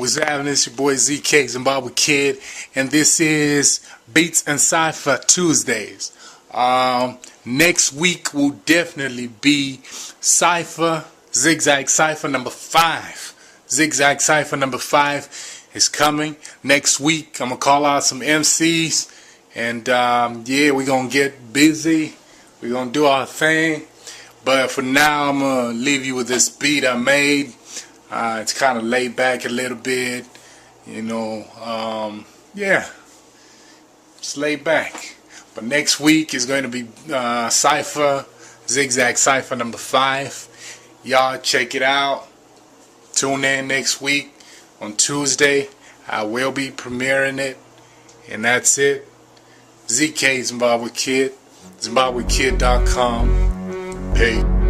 What's happening? It's your boy ZK, Zimbabwe Kid, and this is Beats and Cypher Tuesdays. Next week will definitely be Cypher, Zigzag Cypher number 5. Zigzag Cypher number 5 is coming next week. I'm gonna call out some MCs, and yeah, we're gonna get busy. We're gonna do our thing. But for now, I'm gonna leave you with this beat I made. It's kind of laid back a little bit, you know. Yeah, just laid back. But next week is going to be Cypher, Zigzag Cypher number 5. Y'all check it out. Tune in next week on Tuesday. I will be premiering it, and that's it. ZK Zimbabwe Kid, ZimbabweKid.com. Peace.